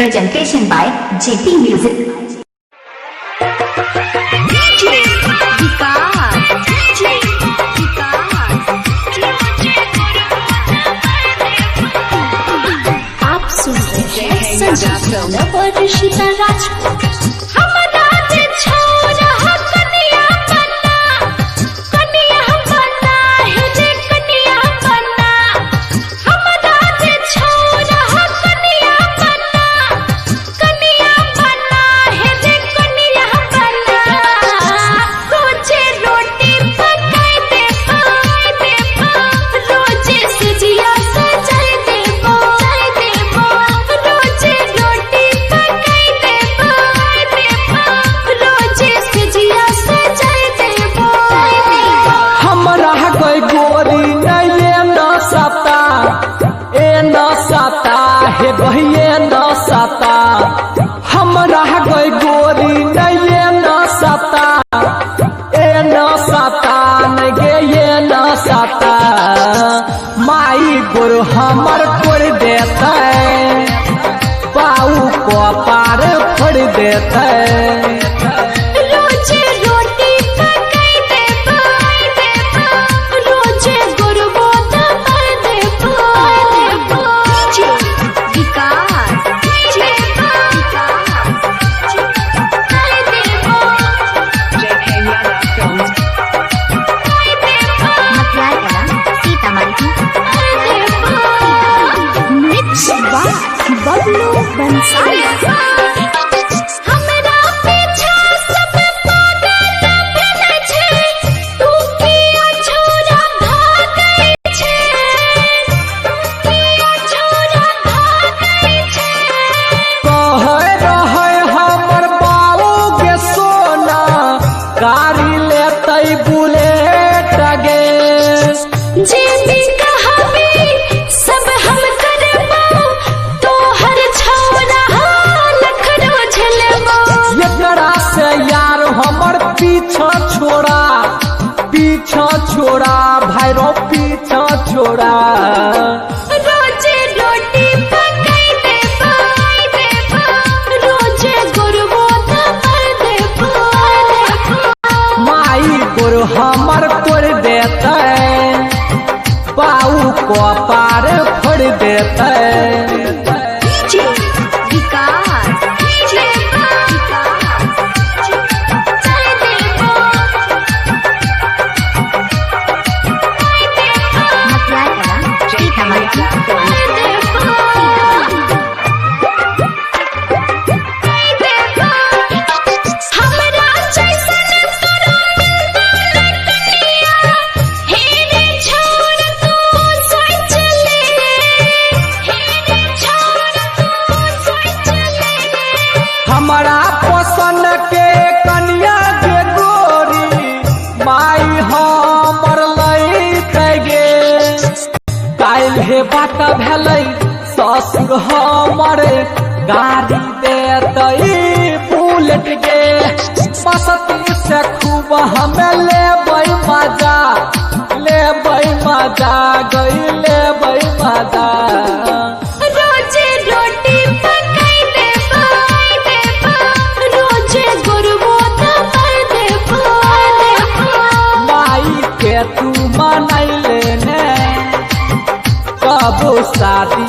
Presentation by JP Music. आप सुन रहे हैं संजीव और ऋषिता राजपूत। बहिए न सता हमरा गई गोरी नये न सता ए न सता न गे ये न सता माई गुरु हमर फोड़ देते बाऊ को पार फोड़ देते बबलू बंसाली हमरा पीछा सब पागल भेल छै तू किया छोरा भागै छै किया छोरा भागै छै कहे रहे हमर बाबू के सोना गाड़ी लेतै बुलेट गे जे भी कहबे सब हम यार हमर पीछा छोड़ा भाई रो पीछा छोड़ा रोजे रोटी पकाई दे रोजे गुरबो दे माई गुरु हमर तोड़ देते बाऊ को पार फोड़ देते हमारा पसंद के कन्या के गोरी माई हमर लैते गे काल हे बात भेलै ससुर हमर गाड़ी देतै बुलेट गे मस्ती से खूब हमें लेबै मजा गई लेबै मजा तू मनैले ने कबो शादी